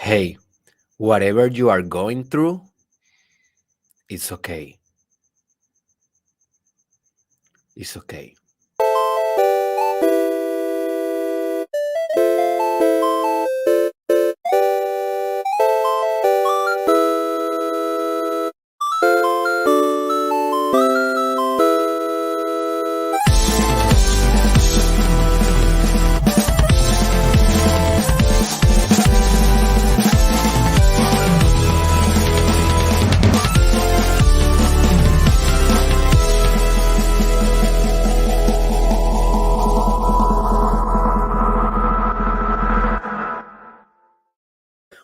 Hey, whatever you are going through, it's okay. It's okay.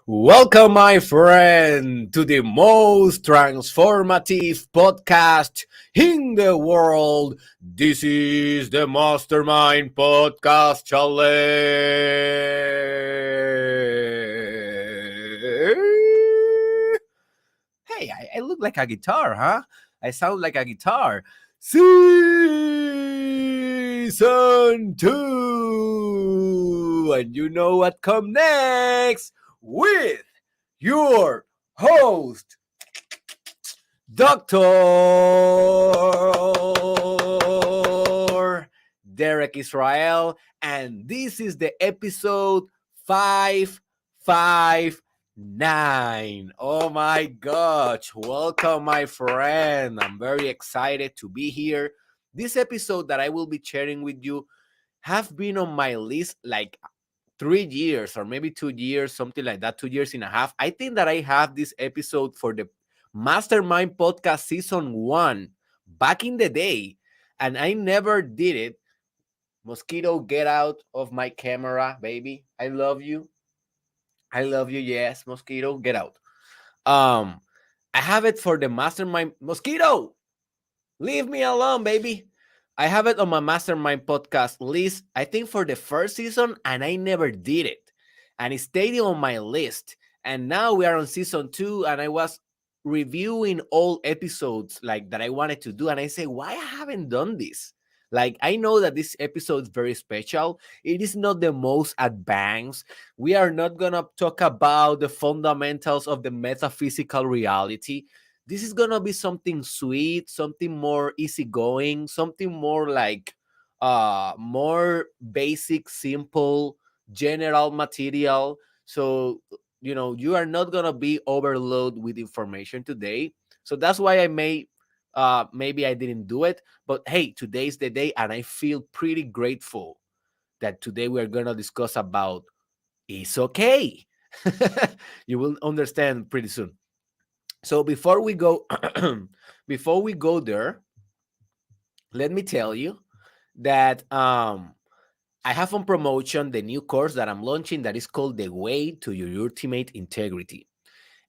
Welcome, my friend, to the most transformative podcast in the world. This is the Mastermind Podcast Challenge. Hey, I look like a guitar, huh? I sound like a guitar. Season 2. And you know what come next? With your host, Dr. Derek Israel, and this is the episode 559. Oh my gosh, welcome, my friend. I'm very excited to be here. This episode that I will be sharing with you have been on my list like 3 years or maybe 2 years, something like that, 2 years and a half. I think that I have this episode for the Mastermind Podcast Season 1 back in the day, and I never did it. Mosquito, get out of my camera, baby. I love you. I love you. Yes, Mosquito, get out. Um, I have it for the Mastermind. Mosquito, leave me alone, baby. I have it on my Mastermind podcast list, I think for the first season, and I never did it. And it stayed on my list. And now we are on season 2, and I was reviewing all episodes like that I wanted to do. And I say, why I haven't done this? Like, I know that this episode is very special. It is not the most advanced. We are not going to talk about the fundamentals of the metaphysical reality. This is gonna be something sweet, something more easygoing, something more like more basic, simple, general material. So you are not gonna be overloaded with information today. So that's why I may maybe I didn't do it. But hey, today's the day, and I feel pretty grateful that today we are gonna discuss about it's okay. You will understand pretty soon. So before we go, before we go there, let me tell you that I have on promotion the new course that I'm launching that is called The Way to Your Ultimate Integrity.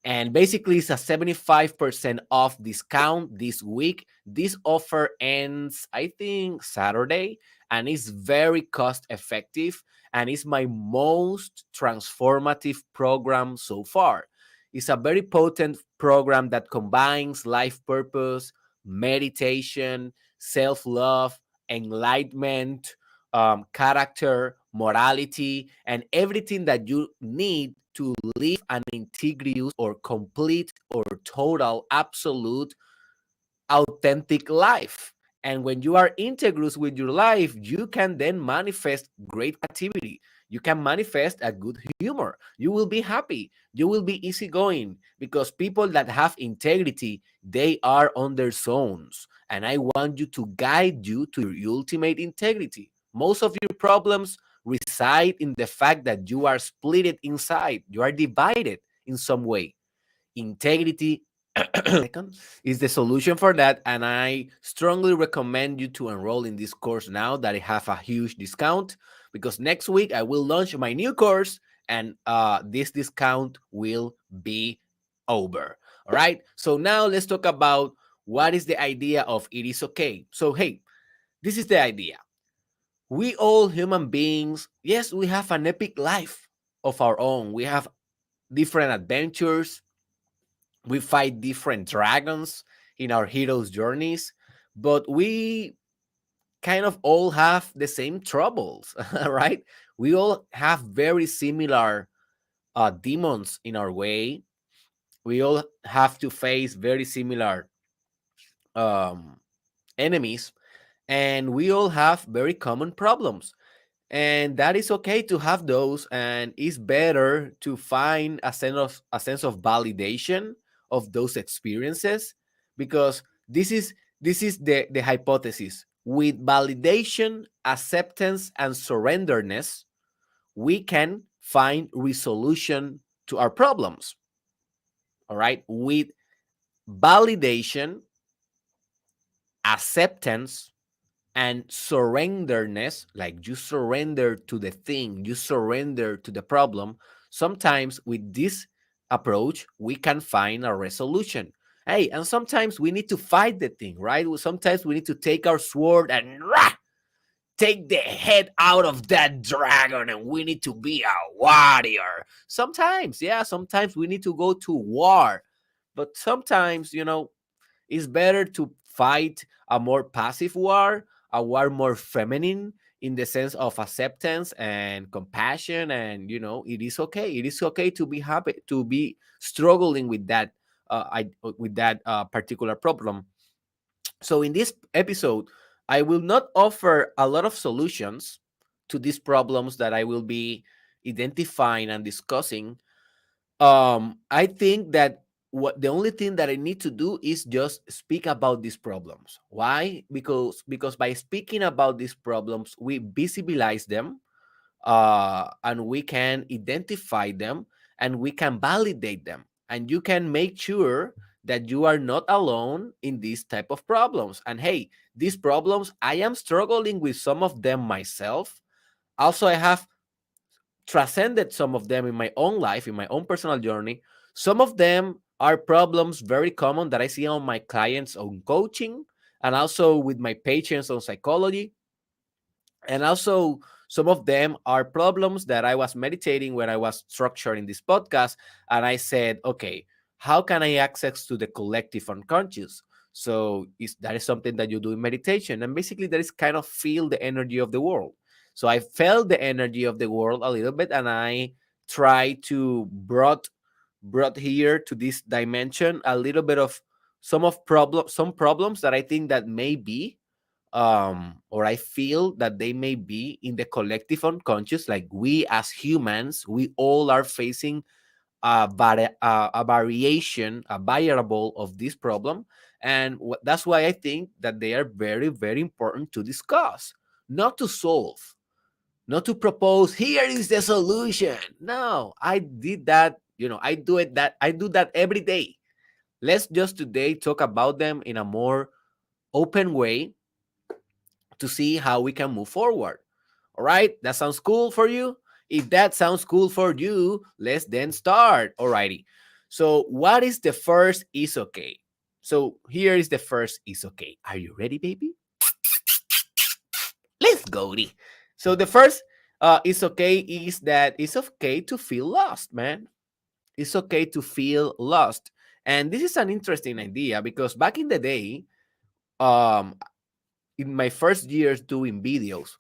And basically, it's a 75% off discount this week. This offer ends, I think, Saturday, and it's very cost effective. And it's my most transformative program so far. It's a very potent program that combines life purpose, meditation, self love, enlightenment, character, morality, and everything that you need to live an integrous or complete or total, absolute, authentic life. And when you are integrous with your life, you can then manifest great activity. You can manifest a good humor. You will be happy. You will be easygoing because people that have integrity, they are on their zones. And I want you to guide you to your ultimate integrity. Most of your problems reside in the fact that you are split inside. You are divided in some way. Integrity is the solution for that, and I strongly recommend you to enroll in this course now that I have a huge discount, because next week I will launch my new course, and this discount will be over. All right, so now let's talk about what is the idea of it is okay. So hey, this is the idea. We all human beings, yes, we have an epic life of our own. We have different adventures. We fight different dragons in our heroes' journeys, but we kind of all have the same troubles, right? We all have very similar demons in our way. We all have to face very similar um, enemies, and we all have very common problems. And that is okay to have those, and it's better to find a sense of validation of those experiences, because this is the hypothesis. With validation, acceptance, and surrenderness, we can find resolution to our problems. All right, with validation, acceptance, and surrenderness, like you surrender to the thing, you surrender to the problem. Sometimes with this approach, we can find a resolution. Hey, and sometimes we need to fight the thing, right? Sometimes we need to take our sword and take the head out of that dragon, and we need to be a warrior. Sometimes, yeah, sometimes we need to go to war. But sometimes, it's better to fight a more passive war, a war more feminine, in the sense of acceptance and compassion. And it is okay. It is okay to be happy, to be struggling with that, particular problem. So in this episode, I will not offer a lot of solutions to these problems that I will be identifying and discussing. I think that what the only thing that I need to do is just speak about these problems. Why? Because by speaking about these problems, we visibilize them, and we can identify them, and we can validate them, and you can make sure that you are not alone in these type of problems. And hey, these problems, I am struggling with some of them myself. Also, I have transcended some of them in my own life, in my own personal journey. Some of them are problems very common that I see on my clients on coaching, and also with my patients on psychology. And also, some of them are problems that I was meditating when I was structuring this podcast. And I said, okay, how can I access to the collective unconscious? So that is something that you do in meditation. And basically, that is kind of feel the energy of the world. So I felt the energy of the world a little bit, and I try to brought here to this dimension a little bit of some problems that I think that may be, or I feel that they may be in the collective unconscious. Like, we as humans, we all are facing a variation, a variable of this problem. And that's why I think that they are very, very important to discuss, not to solve, not to propose, here is the solution. No, I did that. I do that every day. Let's just today talk about them in a more open way, to see how we can move forward. All right, that sounds cool for you? If that sounds cool for you, let's then start. Alrighty. So, what is the first is okay? So, here is the first is okay. Are you ready, baby? Let's go. So, the first is okay is that it's okay to feel lost, man. It's okay to feel lost. And this is an interesting idea, because back in the day, um, in my first years doing videos,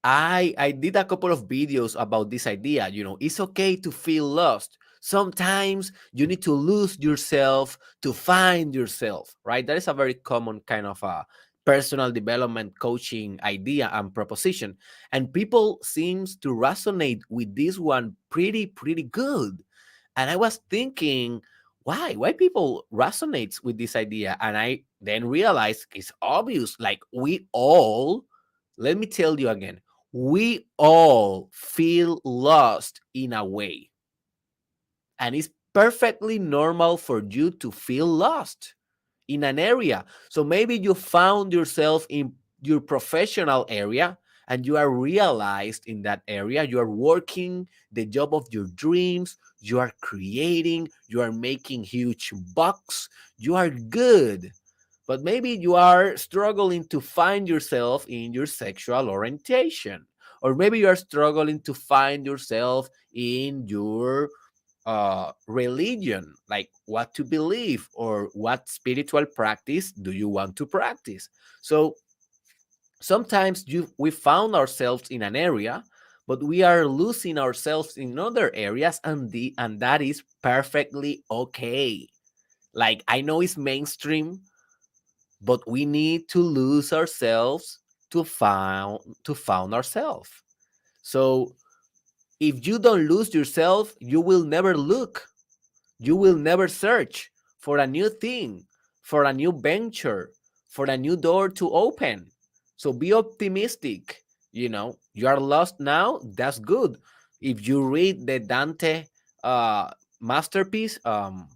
I did a couple of videos about this idea. It's okay to feel lost. Sometimes you need to lose yourself to find yourself, right? That is a very common kind of a personal development coaching idea and proposition. And people seems to resonate with this one pretty good. And I was thinking, why people resonates with this idea? And I then realized it's obvious. Like, we all, let me tell you again, we all feel lost in a way. And it's perfectly normal for you to feel lost in an area. So maybe you found yourself in your professional area, and you are realized in that area. You are working the job of your dreams. You are creating, you are making huge bucks. You are good. But maybe you are struggling to find yourself in your sexual orientation. Or maybe you are struggling to find yourself in your religion, like what to believe, or what spiritual practice do you want to practice. So sometimes we found ourselves in an area, but we are losing ourselves in other areas, and that is perfectly okay. Like, I know it's mainstream, but we need to lose ourselves to found ourselves. So if you don't lose yourself, you will never look, you will never search for a new thing, for a new venture, for a new door to open. So be optimistic. You are lost now, that's good. If you read the Dante masterpiece, how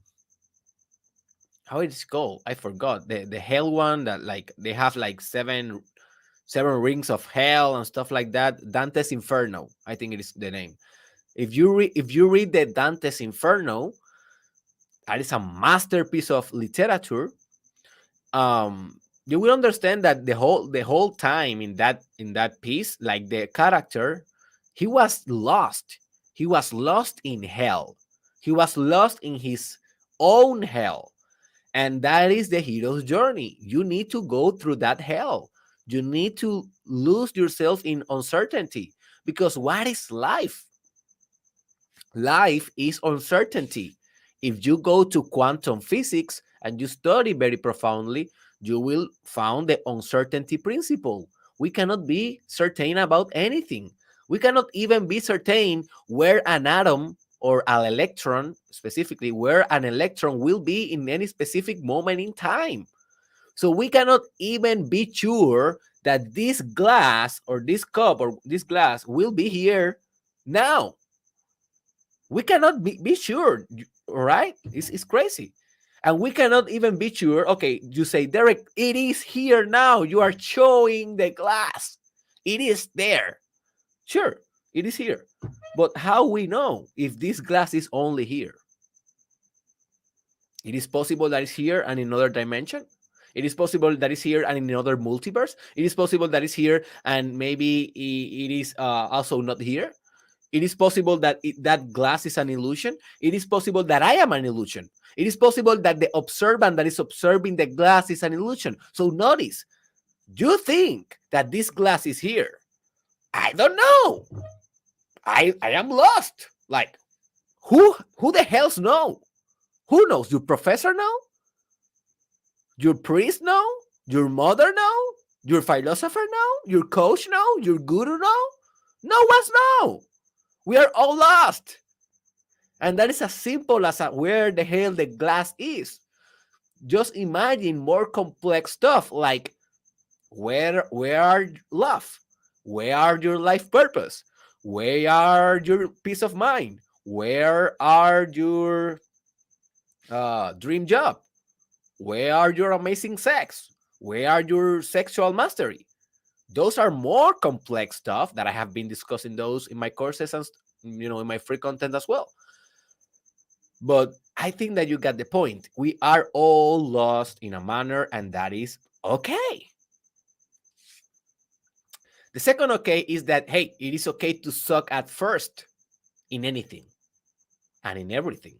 it's called, I forgot, the hell one, that like they have like seven rings of hell and stuff like that. Dante's Inferno, I think it is the name. If you read the Dante's Inferno, that is a masterpiece of literature. You will understand that the whole time in that piece, like the character, he was lost. He was lost in hell. He was lost in his own hell. And that is the hero's journey. You need to go through that hell. You need to lose yourself in uncertainty. Because what is life? Life is uncertainty. If you go to quantum physics and you study very profoundly, you will find the uncertainty principle. We cannot be certain about anything. We cannot even be certain where an atom or an electron, specifically where an electron will be in any specific moment in time. So we cannot even be sure that this glass or this cup or this glass will be here now. We cannot be sure, right? It's crazy. And we cannot even be sure. Okay, you say, Derek, it is here now. You are showing the glass. It is there. Sure, it is here. But how we know if this glass is only here? It is possible that it's here and in another dimension. It is possible that it's here and in another multiverse. It is possible that it's here and maybe it is also not here. It is possible that that glass is an illusion. It is possible that I am an illusion. It is possible that the observant that is observing the glass is an illusion. So notice, you think that this glass is here. I don't know. I am lost. Like, who the hell's know? Who knows? Your professor know? Your priest know? Your mother know? Your philosopher know? Your coach know? Your guru know? No one's know. We are all lost. And that is as simple as where the hell the glass is. Just imagine more complex stuff like where are love? Where are your life purpose? Where are your peace of mind? Where are your dream job? Where are your amazing sex? Where are your sexual mastery? Those are more complex stuff that I have been discussing those in my courses and in my free content as well. But I think that you got the point. We are all lost in a manner, and that is okay. The second okay is that, hey, it is okay to suck at first in anything and in everything.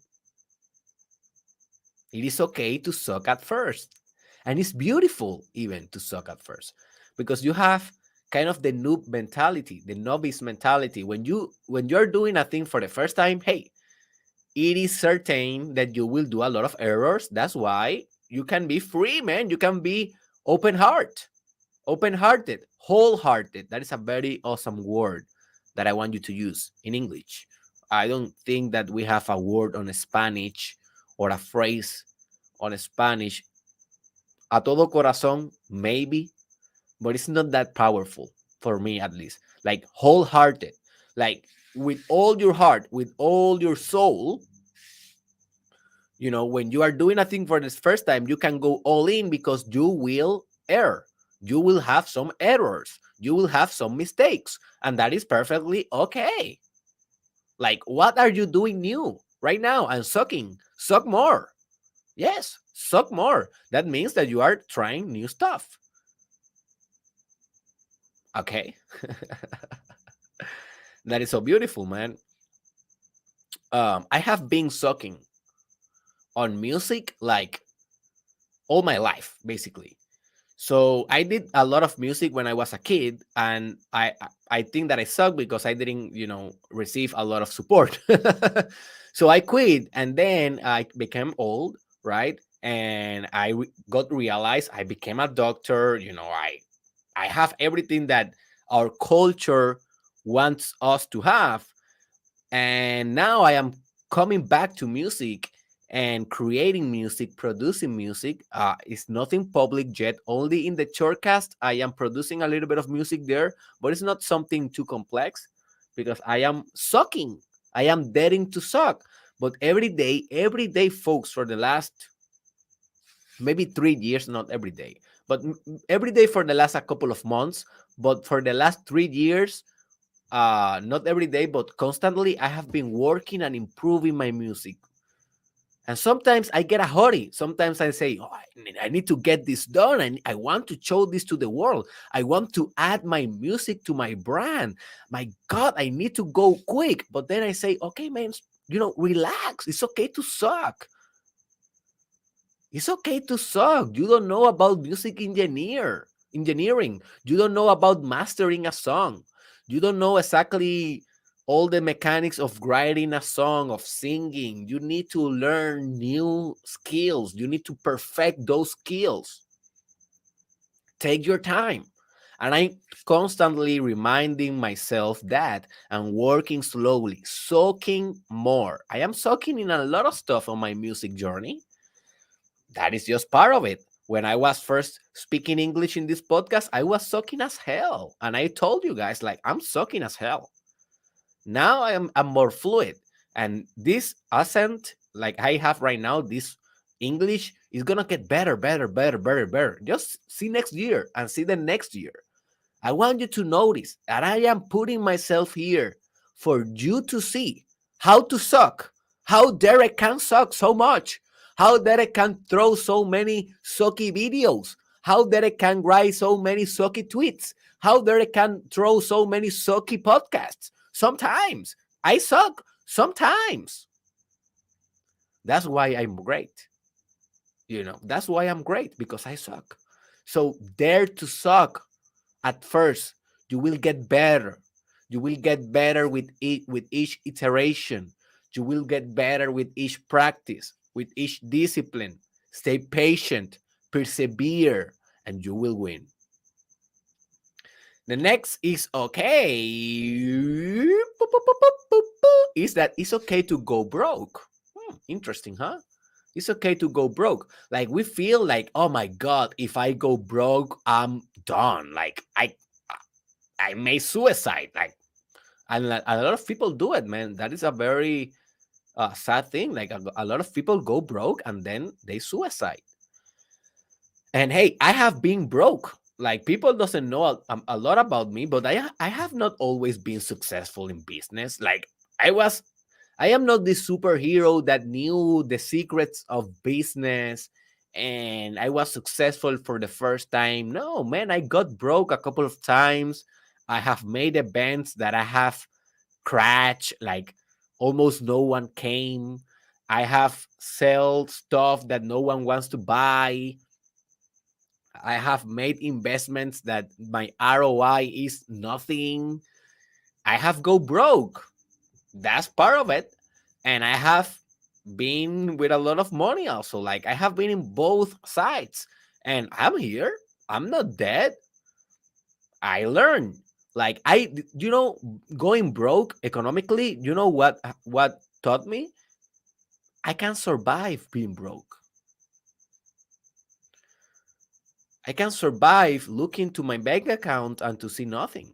It is okay to suck at first. And it's beautiful even to suck at first because you have kind of the noob mentality, the novice mentality. When you're doing a thing for the first time, hey, it is certain that you will do a lot of errors. That's why you can be free, man. You can be open-hearted, wholehearted. That is a very awesome word that I want you to use in English. I don't think that we have a word on Spanish or a phrase on Spanish. A todo corazón, maybe, but it's not that powerful for me, at least. Like wholehearted, like with all your heart, with all your soul. When you are doing a thing for the first time, you can go all in because you will err. You will have some errors. You will have some mistakes. And that is perfectly okay. Like, what are you doing new right now? And sucking. Suck more. Yes, suck more. That means that you are trying new stuff. Okay. That is so beautiful, man. I have been sucking on music like all my life, basically. So I did a lot of music when I was a kid, and I think that I suck because I didn't, receive a lot of support. So I quit, and then I became old, right? And got realized I became a doctor. I have everything that our culture wants us to have, and now I am coming back to music and creating music, producing music. It's nothing public yet, only in the shortcast I am producing a little bit of music there, but it's not something too complex because I am sucking. I am daring to suck. But every day, folks, for the last maybe 3 years, not every day, but every day for the last a couple of months, but for the last 3 years, not every day, but constantly, I have been working and improving my music. And sometimes I get a hurry. Sometimes I say, oh, I need to get this done. And I want to show this to the world. I want to add my music to my brand. My God, I need to go quick. But then I say, okay, man, relax. It's okay to suck. It's okay to suck. You don't know about engineering. You don't know about mastering a song. You don't know exactly all the mechanics of writing a song, of singing. You need to learn new skills. You need to perfect those skills. Take your time. And I'm constantly reminding myself that and working slowly, soaking more. I am soaking in a lot of stuff on my music journey. That is just part of it. When I was first speaking English in this podcast, I was sucking as hell. And I told you guys, like, I'm sucking as hell. Now I'm more fluid. And this accent, like I have right now, this English is gonna get better, better, better, better, better. Just see next year and see the next year. I want you to notice that I am putting myself here for you to see how to suck, how Derek can suck so much, how Derek can throw so many sucky videos, how Derek can write so many sucky tweets, how Derek can throw so many sucky podcasts. Sometimes I suck, sometimes. That's why I'm great. That's why I'm great because I suck. So dare to suck at first. You will get better. You will get better with each iteration. You will get better with each practice, with each discipline. Stay patient, persevere, and you will win. The next is okay. Is that it's okay to go broke. Interesting, huh? It's okay to go broke. Like we feel like, oh my God, if I go broke, I'm done. Like I made suicide. Like, and a lot of people do it, man. That is a very sad thing. Like a lot of people go broke and then they suicide. And hey, I have been broke. Like people doesn't know a lot about me, but I have not always been successful in business. Like I am not this superhero that knew the secrets of business and I was successful for the first time. No, man, I got broke a couple of times. I have made events that I have crashed, like almost no one came. I have sell stuff that no one wants to buy. I have made investments that my ROI is nothing. I have go broke. That's part of it. And I have been with a lot of money also. Like I have been in both sides. And I'm here. I'm not dead. I learned. Like going broke economically, you know what taught me? I can survive being broke. I can survive looking to my bank account and to see nothing.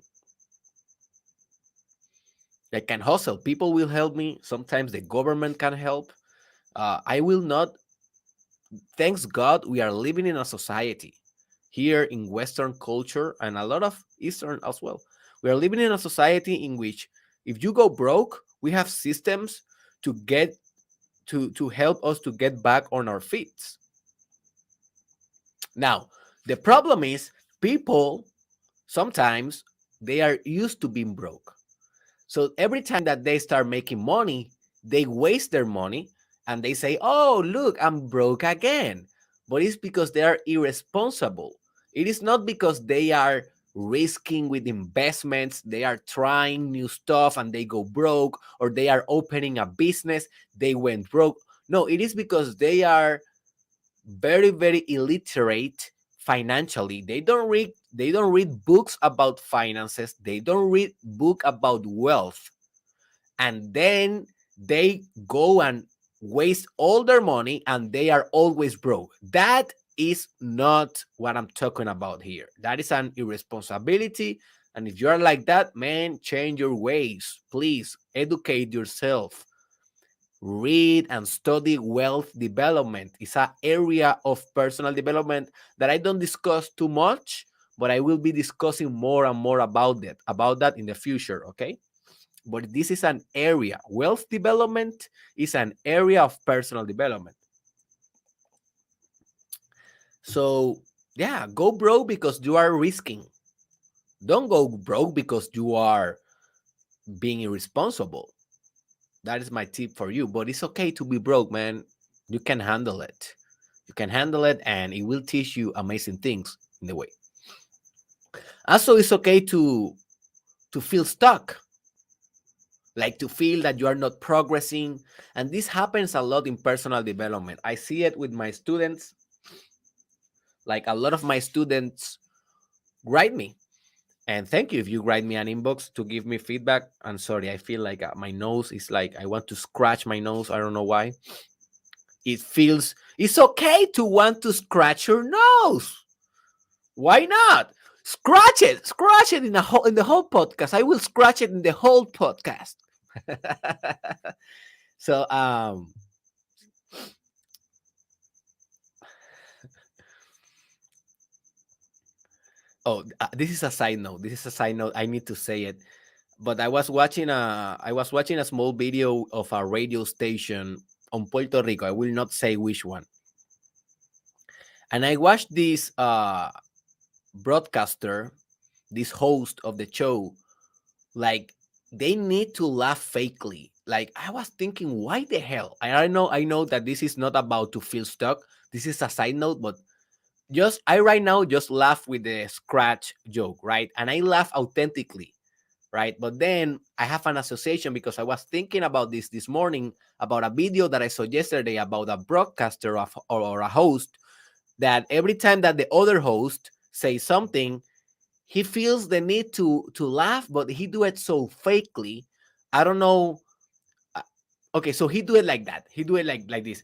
I can hustle. People will help me. Sometimes the government can help. I will not. Thanks God, we are living in a society here in Western culture and a lot of Eastern as well. We are living in a society in which if you go broke, we have systems to get to help us to get back on our feet. Now, the problem is people sometimes they are used to being broke. So every time that they start making money, they waste their money and they say, oh, look, I'm broke again. But it's because they are irresponsible. It is not because they are risking with investments, they are trying new stuff and they go broke, or they are opening a business, they went broke. No, it is because they are very, very illiterate financially. They don't read books about finances, they don't read book about wealth, and then they go and waste all their money and they are always broke. That is not what I'm talking about here. That is an irresponsibility. And if you're like that, man, change your ways. Please educate yourself. Read and study wealth development. It's an area of personal development that I don't discuss too much, but I will be discussing more and more about that in the future, okay? But this is an area. Wealth development is an area of personal development. So, yeah, go broke because you are risking. Don't go broke because you are being irresponsible. That is my tip for you. But it's okay to be broke, man. You can handle it. You can handle it, and it will teach you amazing things in the way. Also, it's okay to feel stuck, like to feel that you are not progressing. And this happens a lot in personal development. I see it with my students. Like a lot of my students write me, and thank you if you write me an inbox to give me feedback. I'm sorry, I feel like my nose is like I want to scratch my nose. I don't know why. It's okay to want to scratch your nose. Why not? Scratch it in the whole podcast. I will scratch it in the whole podcast. So this is a side note. This is a side note. I need to say it. But I was watching a small video of a radio station on Puerto Rico. I will not say which one. And I watched this broadcaster, this host of the show, like they need to laugh fakely. Like I was thinking, why the hell? I know that this is not about to feel stuck. This is a side note, but just I right now just laugh with the scratch joke, right? And I laugh authentically, right? But then I have an association because I was thinking about this morning about a video that I saw yesterday about a broadcaster or a host that every time that the other host says something, he feels the need to laugh, but he do it so fakely. I don't know. uh, Okay, so he do it like that. He do it like this.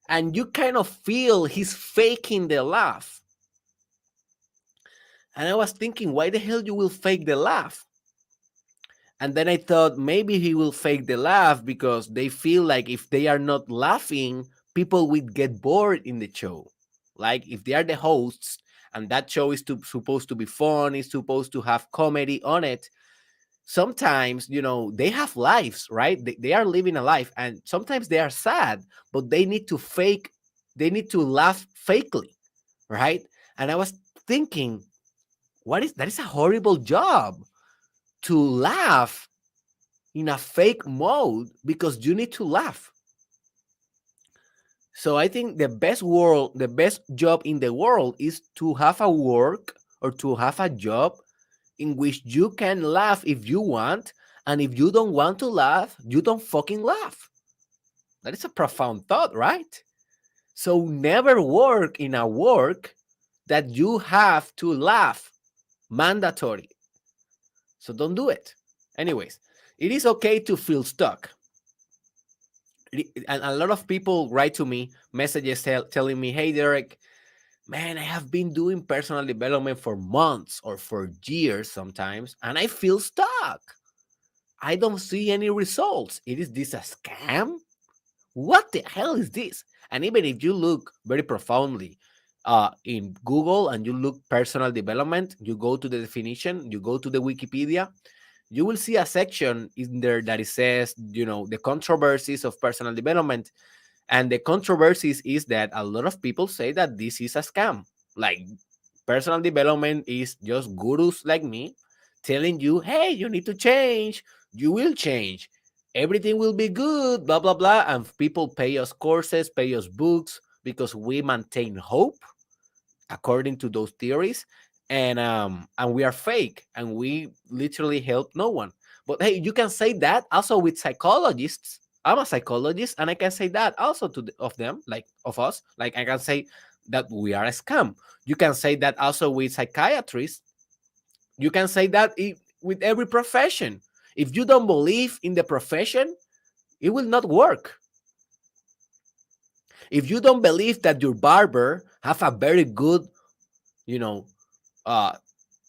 And you kind of feel he's faking the laugh. And I was thinking, why the hell you will fake the laugh? And then I thought maybe he will fake the laugh because they feel like if they are not laughing, people would get bored in the show. Like if they are the hosts and that show is supposed to be fun, is supposed to have comedy on it. Sometimes, they have lives, right? They are living a life, and sometimes they are sad, but they need to laugh fakely, right? And I was thinking, that is a horrible job to laugh in a fake mode because you need to laugh. So I think the best job in the world is to have a work or to have a job in which you can laugh if you want, and if you don't want to laugh, you don't fucking laugh. That is a profound thought, right? So never work in a work that you have to laugh. Mandatory. So don't do it. Anyways, it is okay to feel stuck. And a lot of people write to me messages telling me, hey, Derek, man, I have been doing personal development for months or for years sometimes, and I feel stuck. I don't see any results. Is this a scam? What the hell is this? And even if you look very profoundly in Google and you look personal development, you go to the definition, you go to the Wikipedia, you will see a section in there that it says, the controversies of personal development. And the controversies is that a lot of people say that this is a scam. Like personal development is just gurus like me telling you, hey, you need to change. You will change. everything will be good, blah blah blah, and people pay us courses, pay us books because we maintain hope according to those theories, and we are fake and we literally help no one. But hey, you can say that also with psychologists. I'm a psychologist and I can say that also of them, like of us, like I can say that we are a scam. You can say that also with psychiatrists. You can say that with every profession. If you don't believe in the profession, it will not work. If you don't believe that your barber have a very good, you know, uh,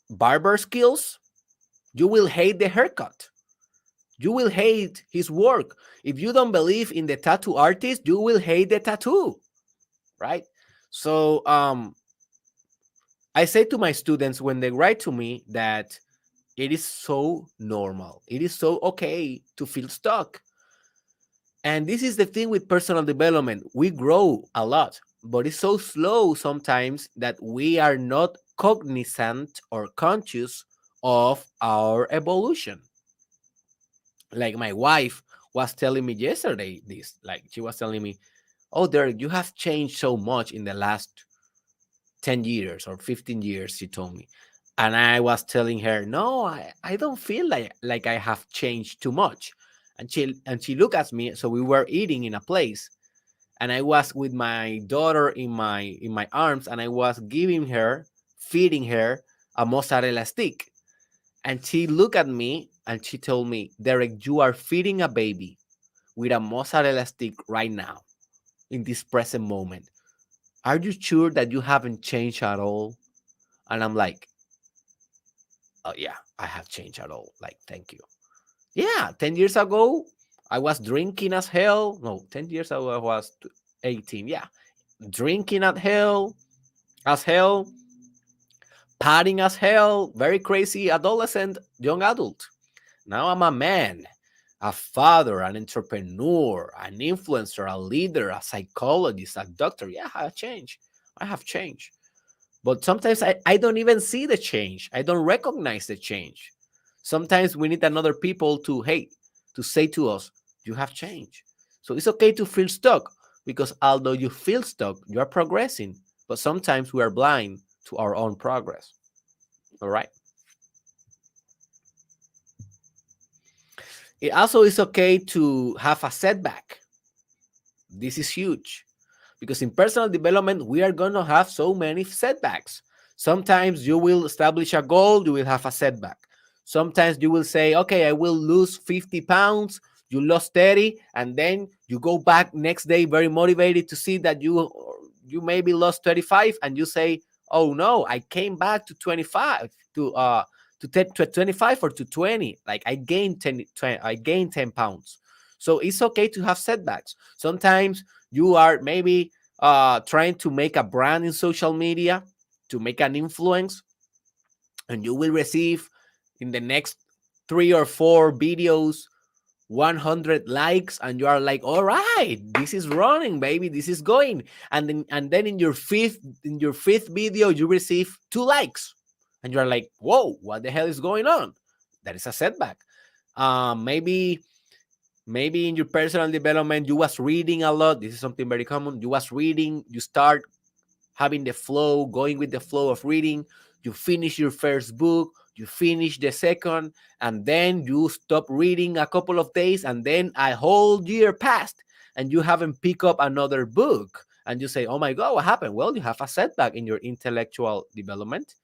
barber skills, you will hate the haircut. You will hate his work. If you don't believe in the tattoo artist, you will hate the tattoo, right? So I say to my students when they write to me that it is so normal. It is so okay to feel stuck. And this is the thing with personal development. We grow a lot, but it's so slow sometimes that we are not cognizant or conscious of our evolution. Like my wife was telling me yesterday this, like she was telling me, "Oh, Derek, you have changed so much in the last 10 years or 15 years," she told me. And I was telling her, "No, I don't feel like I have changed too much." And she looked at me. So we were eating in a place, and I was with my daughter in my arms, and I was feeding her a mozzarella stick. And she looked at me and she told me, "Derek, you are feeding a baby with a mozzarella stick right now, in this present moment. Are you sure that you haven't changed at all?" And I'm like, "Oh, yeah, I have changed at all. Like, thank you." Yeah, 10 years ago, I was drinking as hell. No, 10 years ago, I was 18. Yeah, drinking as hell, partying as hell, very crazy adolescent, young adult. Now I'm a man, a father, an entrepreneur, an influencer, a leader, a psychologist, a doctor. Yeah, I have changed. I have changed. But sometimes I don't even see the change. I don't recognize the change. Sometimes we need another people to, hey, to say to us, "You have changed." So it's okay to feel stuck, because although you feel stuck, you are progressing. But sometimes we are blind to our own progress. All right. It also is okay to have a setback. This is huge, because in personal development, we are going to have so many setbacks. Sometimes you will establish a goal, you will have a setback. Sometimes you will say, "Okay, I will lose 50 pounds." You lost 30, and then you go back next day very motivated to see that you maybe lost 35, and you say, "Oh no, I came back to 25, to 25 or to 20. Like I gained 10, 20, I gained 10 pounds." So it's okay to have setbacks. Sometimes you are maybe trying to make a brand in social media, to make an influence, and you will receive in the next 3 or 4 videos 100 likes, and you are like, "All right, this is running, baby, this is going." And then in your fifth video you receive 2 likes, and you're like, "Whoa, what the hell is going on?" That is a setback. Maybe in your personal development you was reading a lot. This is something very common. You was reading, you start having the flow, going with the flow of reading. You finish your first book, you finish the second, and then you stop reading a couple of days, and then a whole year passed, and you haven't picked up another book. And you say, "Oh my God, what happened?" Well, you have a setback in your intellectual development.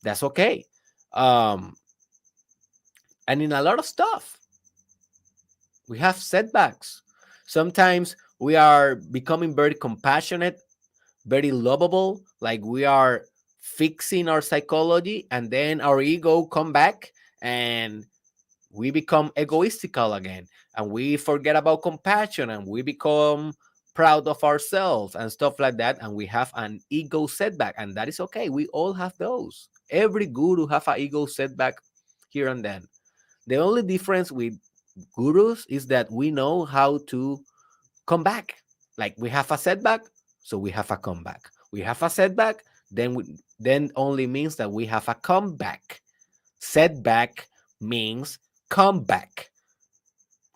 That's okay. Um, and in a lot of stuff, we have setbacks. Sometimes we are becoming very compassionate, very lovable, like we are fixing our psychology, and then our ego come back, and we become egoistical again, and we forget about compassion, and we become proud of ourselves and stuff like that, and we have an ego setback, and that is okay. We all have those. Every guru have an ego setback here and then. The only difference with gurus is that we know how to come back. Like we have a setback, so we have a comeback. We have a setback, then only means that we have a comeback. Setback means comeback.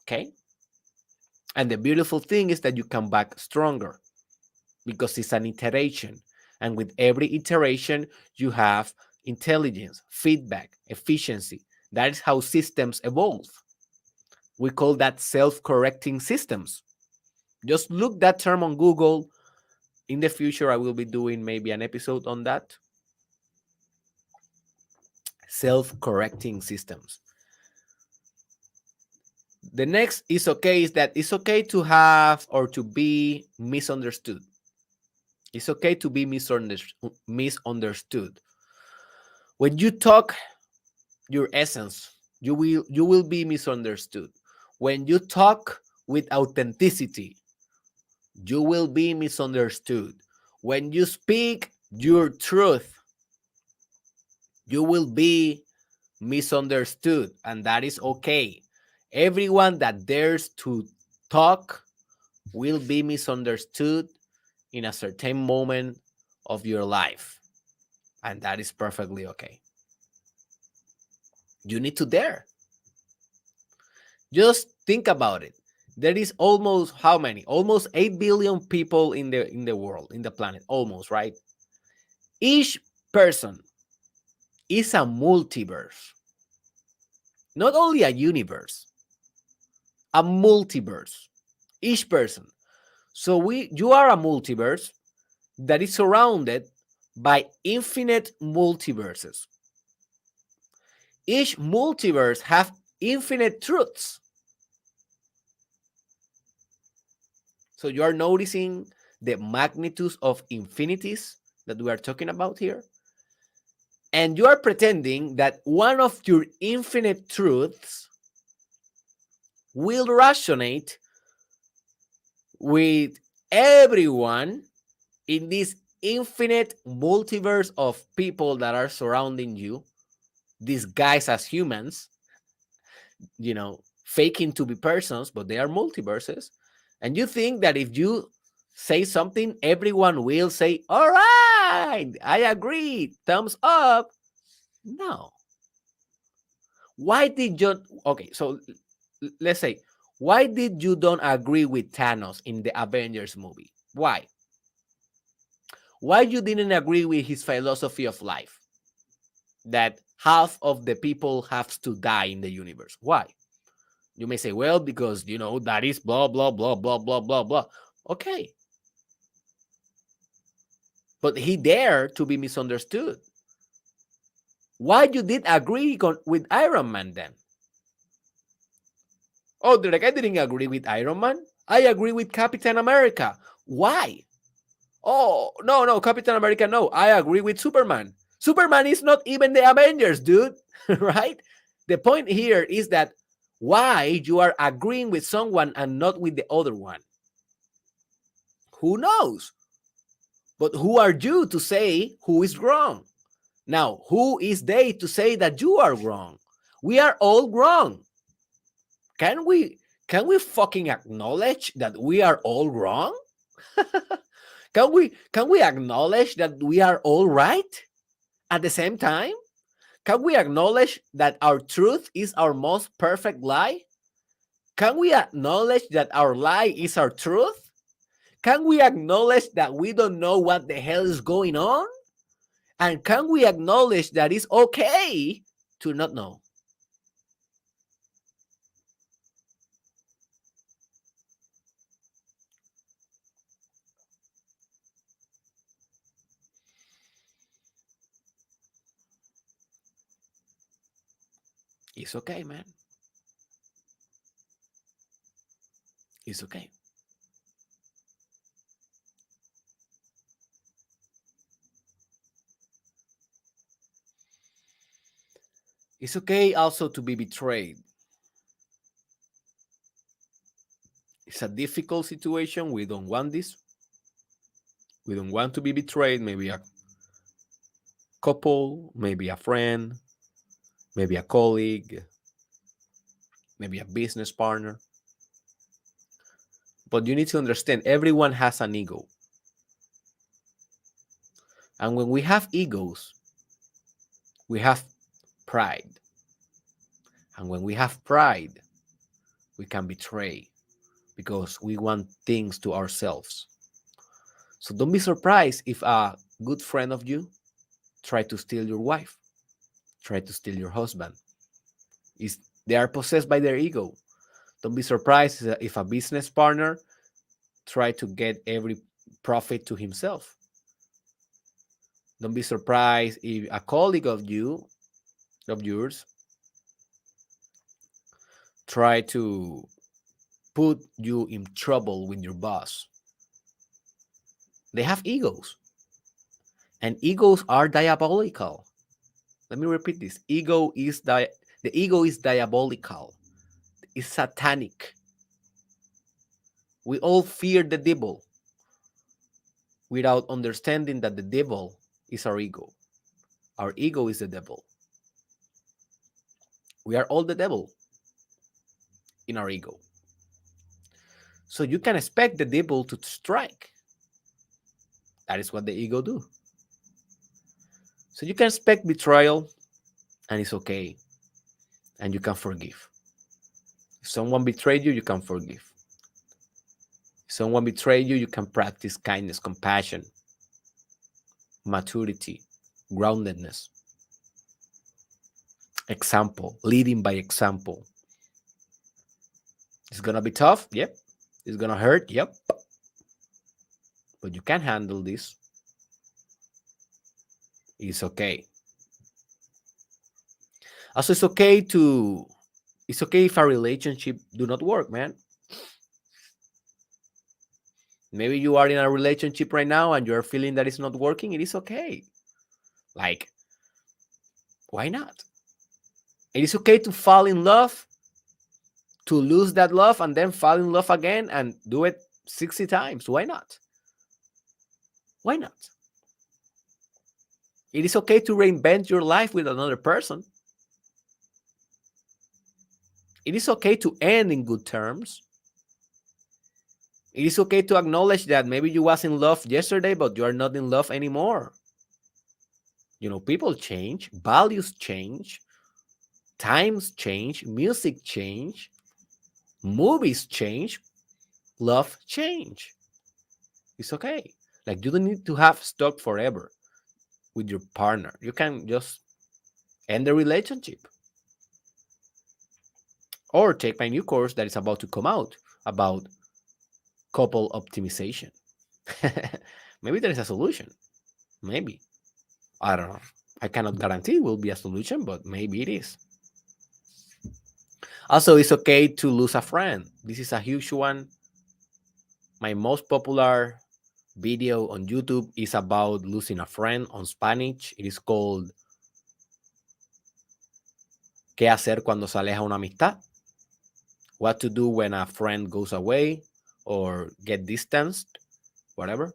Okay. And the beautiful thing is that you come back stronger because it's an iteration. And with every iteration, you have intelligence, feedback, efficiency. That is how systems evolve. We call that self-correcting systems. Just look that term on Google. In the future, I will be doing maybe an episode on that. Self-correcting systems. The next is okay is that it's okay to have or to be misunderstood. It's okay to be misunderstood. When you talk your essence, you will be misunderstood. When you talk with authenticity, you will be misunderstood. When you speak your truth, you will be misunderstood, and that is okay. Everyone that dares to talk will be misunderstood in a certain moment of your life, and that is perfectly okay. You need to dare. Just think about it. There is almost how many? Almost 8 billion people in the world, in the planet, almost, right? Each person is a multiverse. Not only a universe, a multiverse. Each person. So you are a multiverse that is surrounded by infinite multiverses. Each multiverse have infinite truths. So you are noticing the magnitudes of infinities that we are talking about here. And you are pretending that one of your infinite truths will resonate with everyone in this infinite multiverse of people that are surrounding you, disguised as humans, faking to be persons, but they are multiverses. And you think that if you say something, everyone will say, all right, I agree, thumbs up. No. Why did you, okay, so let's say, why did you don't agree with Thanos in the Avengers movie? Why? Why you didn't agree with his philosophy of life? That half of the people have to die in the universe. Why? You may say, well, because, that is blah, blah, blah, blah, blah, blah, blah. Okay. But he dared to be misunderstood. Why you did agree with Iron Man then? Oh, I didn't agree with Iron Man. I agree with Captain America. Why? Oh, no, Captain America, no. I agree with Superman. Superman is not even the Avengers, dude. Right? The point here is that why you are agreeing with someone and not with the other one. Who knows? But who are you to say who is wrong? Now, who is they to say that you are wrong? We are all wrong. Can we fucking acknowledge that we are all wrong? Can we acknowledge that we are all right at the same time? Can we acknowledge that our truth is our most perfect lie? Can we acknowledge that our lie is our truth? Can we acknowledge that we don't know what the hell is going on? And can we acknowledge that it's okay to not know? It's okay, man. It's okay. It's okay also to be betrayed. It's a difficult situation. We don't want this. We don't want to be betrayed. Maybe a couple, maybe a friend, maybe a colleague, maybe a business partner. But you need to understand everyone has an ego. And when we have egos, we have pride. And when we have pride, we can betray because we want things to ourselves. So don't be surprised if a good friend of you try to steal your wife, try to steal your husband. Is they are possessed by their ego. Don't be surprised if a business partner try to get every profit to himself. Don't be surprised if a colleague of yours, try to put you in trouble with your boss. They have egos, and egos are diabolical. Let me repeat this. The ego is diabolical. It's satanic. We all fear the devil without understanding that the devil is our ego. Our ego is the devil. We are all the devil in our ego. So you can expect the devil to strike. That is what the ego do. So you can expect betrayal, and it's okay. And you can forgive. If someone betrayed you, you can forgive. If someone betrayed you, you can practice kindness, compassion, maturity, groundedness, example, leading by example. It's gonna be tough, yep. It's gonna hurt, yep. But you can handle this. It's okay. Also, it's okay if a relationship do not work, man. Maybe you are in a relationship right now and you're feeling that it's not working. It is okay. Like, why not? It is okay to fall in love, to lose that love, and then fall in love again and do it 60 times. Why not? Why not? It is okay to reinvent your life with another person. It is okay to end in good terms. It is okay to acknowledge that maybe you was in love yesterday, but you are not in love anymore. People change, values change, times change, music change, movies change, love change. It's okay. Like, you don't need to have stuck forever with your partner. You can just end the relationship. Or take my new course that is about to come out about couple optimization. Maybe there is a solution. Maybe. I don't know. I cannot guarantee it will be a solution, but maybe it is. Also, it's okay to lose a friend. This is a huge one. My most popular video on YouTube is about losing a friend on Spanish. It is called ¿Qué hacer cuando se aleja una amistad? What to do when a friend goes away or get distanced, whatever.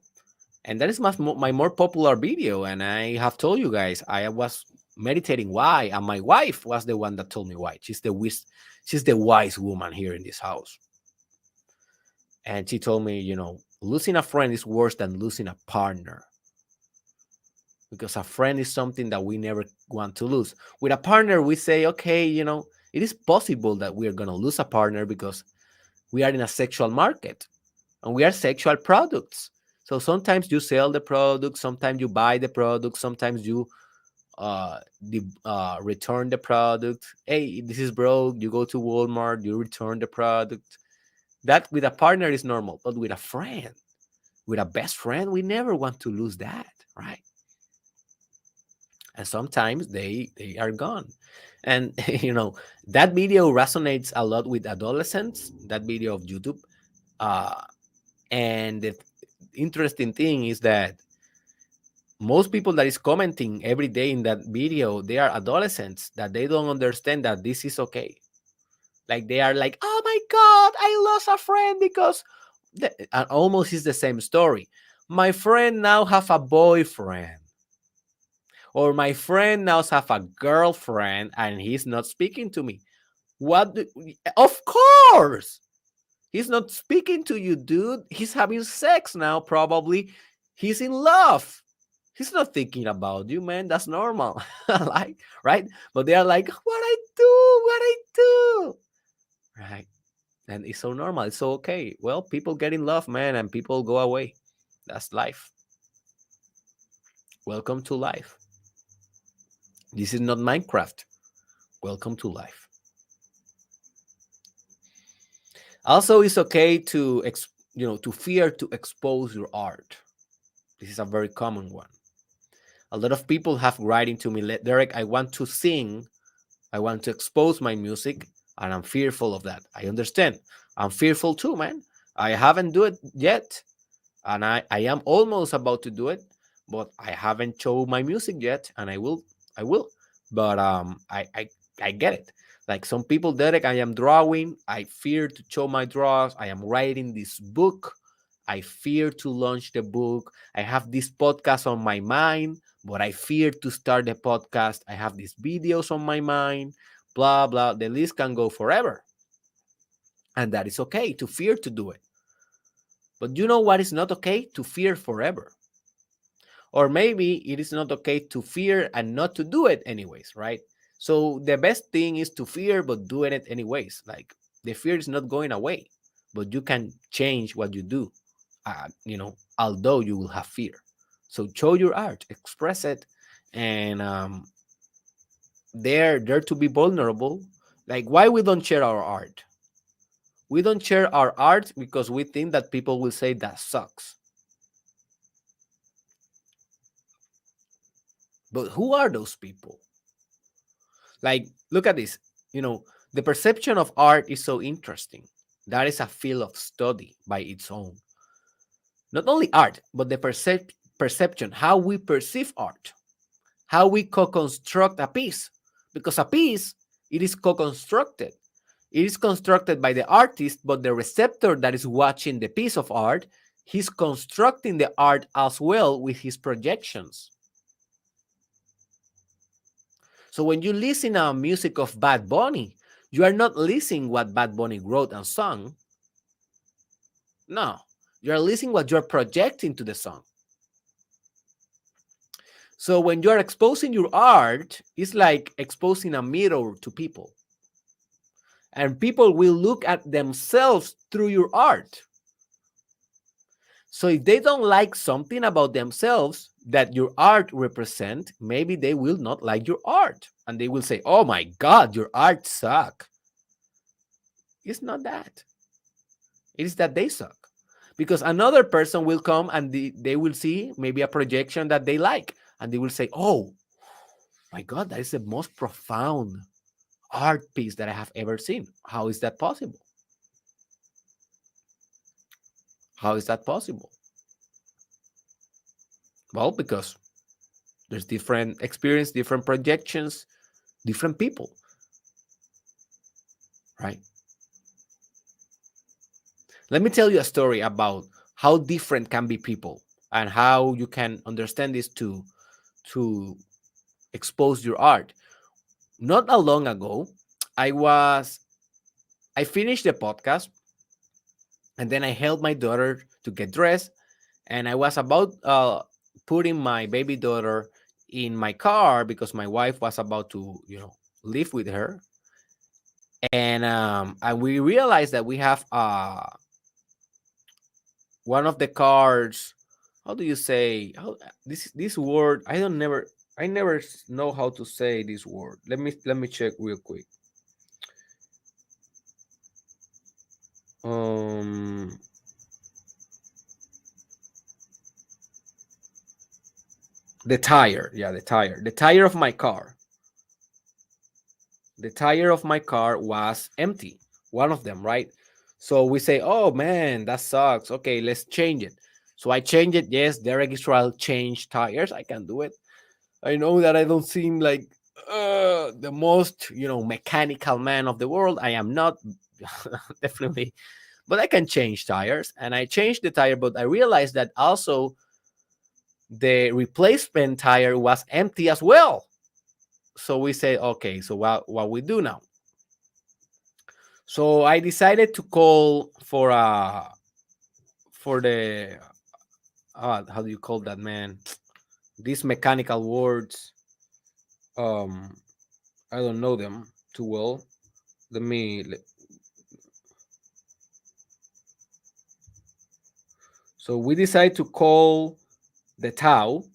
And that is my more popular video. And I have told you guys, I was meditating why, and my wife was the one that told me why. She's the wise woman here in this house. And she told me, losing a friend is worse than losing a partner. Because a friend is something that we never want to lose. With a partner, we say, okay, it is possible that we are going to lose a partner because we are in a sexual market and we are sexual products. So sometimes you sell the product, sometimes you buy the product, sometimes you return the product. Hey, this is broke. You go to Walmart, you return the product. That with a partner is normal, but with a friend, with a best friend, we never want to lose that, right? And sometimes they are gone. And that video resonates a lot with adolescents, that video of YouTube. And the interesting thing is that most people that is commenting every day in that video, they are adolescents that they don't understand that this is okay. Like, they are like, oh my god, I lost a friend because and almost is the same story. My friend now have a boyfriend, or my friend now have a girlfriend and he's not speaking to me. Of course he's not speaking to you, dude. He's having sex now, probably. He's in love. He's not thinking about you, man. That's normal. Like, right? But they are like, what I do, right? And it's so normal. It's so okay. Well, people get in love, man, and people go away. That's life. Welcome to life. This is not Minecraft. Welcome to life. Also, it's okay to to fear to expose your art. This is a very common one. A lot of people have writing to me, Derek, I want to sing, I want to expose my music, and I'm fearful of that. I understand. I'm fearful too, man. I haven't do it yet, and I am almost about to do it, but I haven't shown my music yet, and I will. But I get it. Like some people, Derek, I am drawing. I fear to show my draws. I am writing this book. I fear to launch the book. I have this podcast on my mind, but I fear to start the podcast. I have these videos on my mind. Blah blah. The list can go forever, and that is okay to fear to do it. But you know what is not okay? To fear forever. Or maybe it is not okay to fear and not to do it anyways, right? So the best thing is to fear but doing it anyways. Like the fear is not going away, but you can change what you do. Although you will have fear. So show your art, express it, and dare to be vulnerable. Like why we don't share our art? We don't share our art because we think that people will say that sucks. But who are those people? Like, look at this. You know, the perception of art is so interesting. That is a field of study by its own. Not only art, but the perception, how we perceive art, how we co construct a piece. Because a piece, it is co constructed. It is constructed by the artist, but the receptor that is watching the piece of art, he's constructing the art as well with his projections. So when you listen to music of Bad Bunny, you are not listening what Bad Bunny wrote and sung. No, you are listening what you are projecting to the song. So when you are exposing your art, it's like exposing a mirror to people. And people will look at themselves through your art. So if they don't like something about themselves that your art represent, maybe they will not like your art. And they will say, oh my God, your art suck. It's not that. It is that they suck. Because another person will come and they will see maybe a projection that they like. And they will say, oh my God, that is the most profound art piece that I have ever seen. How is that possible? How is that possible? Well, because there's different experience, different projections, different people, right? Let me tell you a story about how different can be people and how you can understand this to expose your art. Not a long ago, I finished the podcast and then I helped my daughter to get dressed and I was about putting my baby daughter in my car because my wife was about to, live with her. And we realized that we have one of the cars. How do you say this word? I never know how to say this word. Let me check real quick. Um, the tire, yeah, the tire of my car. The tire of my car was empty. One of them, right? So we say, oh man, that sucks. Okay, let's change it. So I change it. Yes, Derek Israel changed tires. I can do it. I know that I don't seem like the most, mechanical man of the world. I am not, definitely, but I can change tires. And I changed the tire, but I realized that also the replacement tire was empty as well. So we say, okay, so what we do now? So I decided to call for the how do you call that, man? These mechanical words. Um, I don't know them too well. Let me So we decided to call the tow,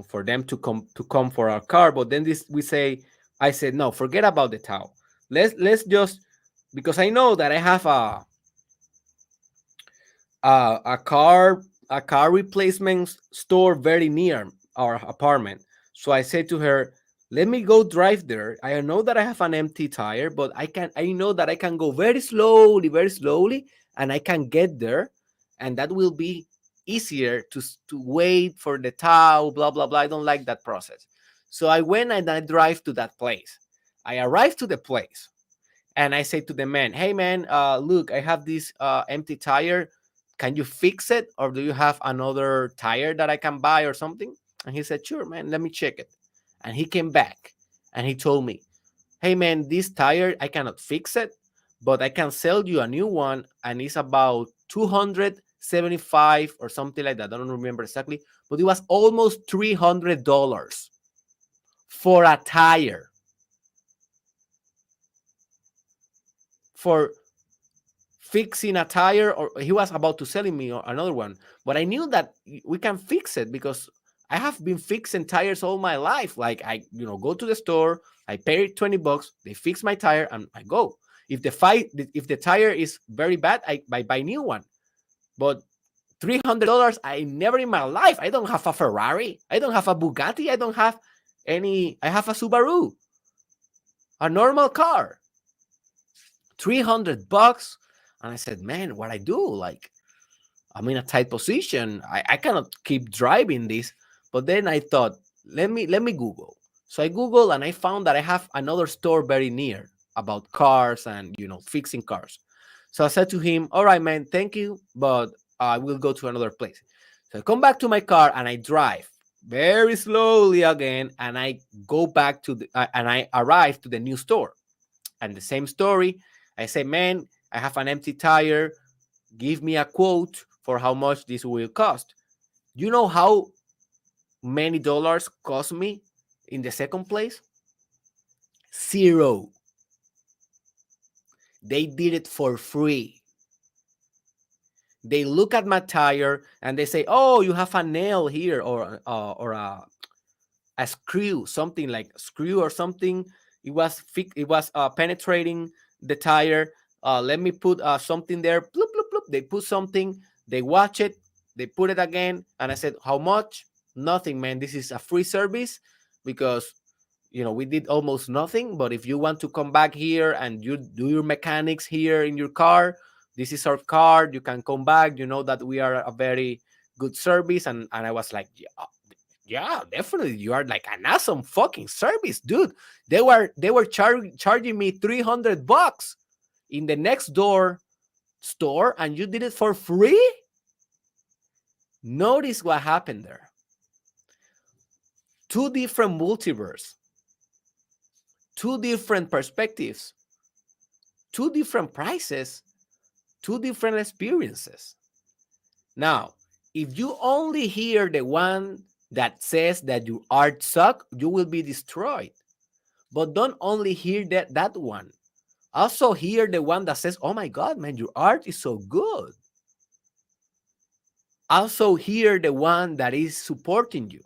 for them to come for our car. But then I said, no, forget about the tow. Let's just, because I know that I have a car replacement store very near our apartment. So I said to her, let me go drive there. I know that I have an empty tire, but I know that I can go very slowly, and I can get there, and that will be easier to wait for the tow, blah blah blah. I don't like that process. So I went and I drive to that place. I arrived to the place, and I say to the man, "Hey man, look, I have this empty tire. Can you fix it, or do you have another tire that I can buy or something?" And he said, "Sure, man. Let me check it." And he came back and he told me, "Hey man, this tire I cannot fix it, but I can sell you a new one, and it's about 275 or something like that. I don't remember exactly, but it was almost $300 for a tire, for fixing a tire." Or he was about to selling me another one, but I knew that we can fix it because I have been fixing tires all my life. Like, I go to the store, I pay $20, they fix my tire, and I go. If the tire is very bad, I buy new one. But $300, I never in my life. I don't have a Ferrari, I don't have a Bugatti, I don't have any. I have a Subaru, a normal car. $300. And I said, man, what I do? Like, I'm in a tight position. I cannot keep driving this. But then I thought, let me Google. So I Googled and I found that I have another store very near about cars and fixing cars. So I said to him, all right, man, thank you, but I will go to another place. So I come back to my car and I drive very slowly again, and I go back and I arrive to the new store. And the same story. I say, man, I have an empty tire. Give me a quote for how much this will cost. You know how many dollars cost me in the second place? Zero. They did it for free. They look at my tire and they say, oh, you have a nail here, or a screw, something like a screw or something. It was penetrating the tire. Let me put something there. Bloop, bloop, bloop. They put something. They watch it. They put it again. And I said, how much? Nothing, man. This is a free service because we did almost nothing. But if you want to come back here and you do your mechanics here in your car, this is our car. You can come back. You know that we are a very good service. And I was like, yeah, definitely. You are like an awesome fucking service, dude. They were charging me $300 in the next door store, and you did it for free. Notice what happened there. Two different multiverse, two different perspectives, two different prices, two different experiences. Now, if you only hear the one that says that your art sucks, you will be destroyed. But don't only hear that one. Also hear the one that says, oh my God, man, your art is so good. Also hear the one that is supporting you.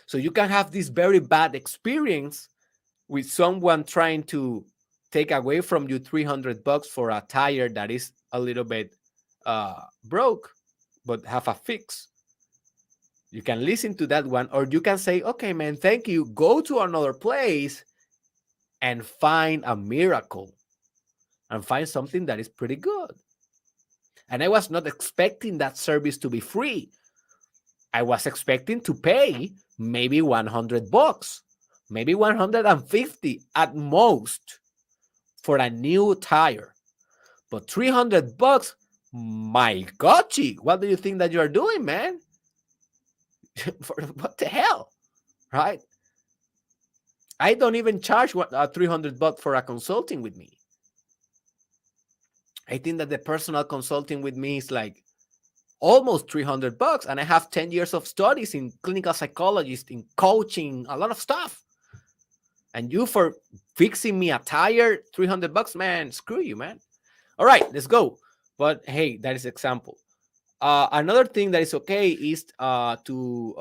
So you can have this very bad experience with someone trying to take away from you $300 for a tire that is a little bit broke, but have a fix. You can listen to that one, or you can say, okay, man, thank you. Go to another place and find a miracle and find something that is pretty good. And I was not expecting that service to be free. I was expecting to pay maybe $100, maybe 150 at most for a new tire. But $300, my gotchi, what do you think that you are doing, man? What the hell, right? I don't even charge $300 for a consulting with me. I think that the personal consulting with me is like almost $300, and I have 10 years of studies in clinical psychologist, in coaching, a lot of stuff. And you for fixing me a tire, $300, man, screw you, man. All right, let's go. But hey, that is example. Another thing that is okay is to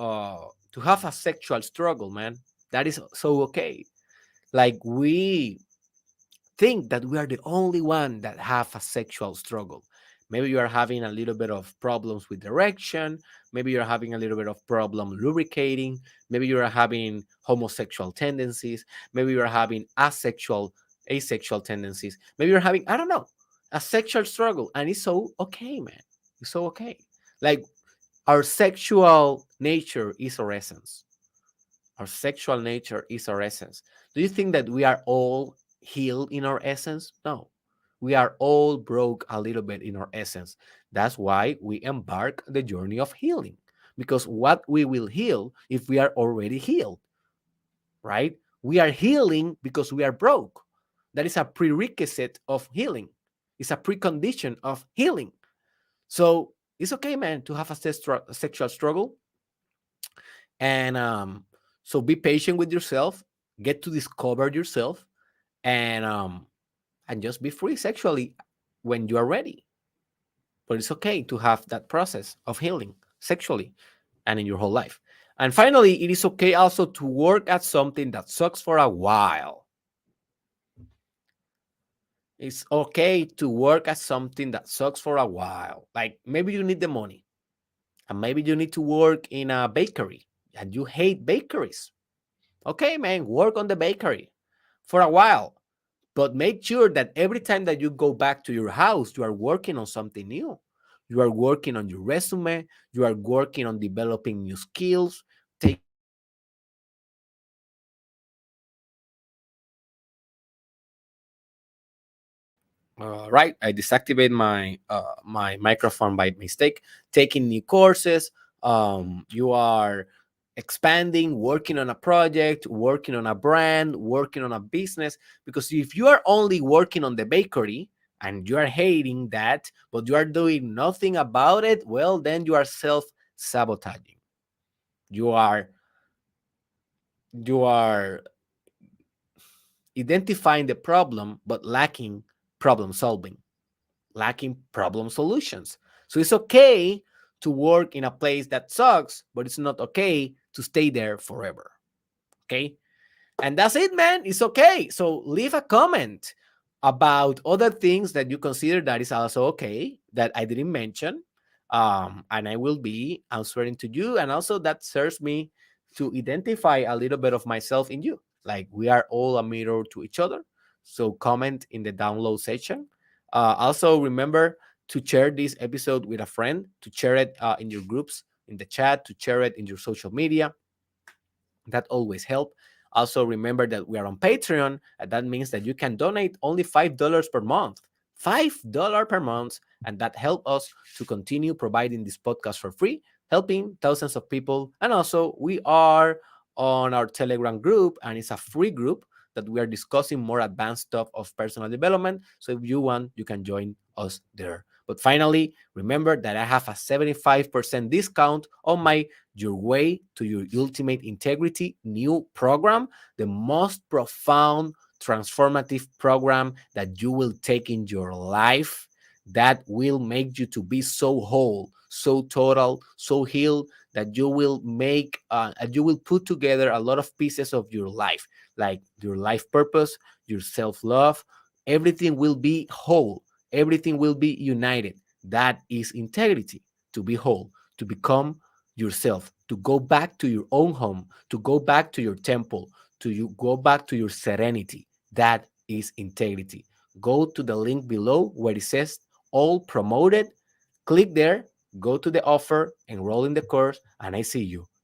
have a sexual struggle, man. That is so okay. Like we think that we are the only one that have a sexual struggle. Maybe you are having a little bit of problems with erection. Maybe you're having a little bit of problem lubricating. Maybe you are having homosexual tendencies. Maybe you are having asexual tendencies. Maybe you're having, I don't know, a sexual struggle. And it's so okay, man. It's so okay. Like our sexual nature is our essence. Our sexual nature is our essence. Do you think that we are all healed in our essence? No. We are all broke a little bit in our essence. That's why we embark the journey of healing. Because what we will heal if we are already healed, right? We are healing because we are broke. That is a prerequisite of healing. It's a precondition of healing. So it's okay, man, to have a sexual struggle. And so be patient with yourself, get to discover yourself, and and just be free sexually when you are ready. But it's okay to have that process of healing sexually and in your whole life. And finally, it is okay also to work at something that sucks for a while. It's okay to work at something that sucks for a while. Like maybe you need the money, and maybe you need to work in a bakery and you hate bakeries. Okay, man, work on the bakery for a while, but make sure that every time that you go back to your house, you are working on something new. You are working on your resume, you are working on developing new skills, taking care of your family, right. I deactivated my microphone by mistake. Taking new courses. You are expanding, working on a project, working on a brand, working on a business. Because if you are only working on the bakery and you are hating that, but you are doing nothing about it, well, then you are self sabotaging. You are you are identifying the problem but lacking problem solving, lacking problem solutions. So it's okay to work in a place that sucks, but it's not okay to stay there forever. Okay. And that's it, man. It's okay. So leave a comment about other things that you consider that is also okay that I didn't mention. And I will be answering to you. And also that serves me to identify a little bit of myself in you. Like we are all a mirror to each other. So comment in the download section. Also remember to share this episode with a friend, to share it in your groups, in the chat, to share it in your social media. That always help. Also remember that we are on Patreon, and that means that you can donate only $5 per month. $5 per month, and that help us to continue providing this podcast for free, helping thousands of people. And also we are on our Telegram group, and it's a free group that we are discussing more advanced stuff of personal development. So if you want, you can join us there. But finally, remember that I have a 75% discount on my Your Way to Your Ultimate Integrity new program, the most profound, transformative program that you will take in your life, that will make you to be so whole, so total, so healed, that you will put together a lot of pieces of your life, like your life purpose, your self-love. Everything will be whole, everything will be united. That is integrity, to be whole, to become yourself, to go back to your own home, to go back to your temple, to you go back to your serenity. That is integrity. Go to the link below where it says all promoted. Click there, go to the offer, enroll in the course, and I see you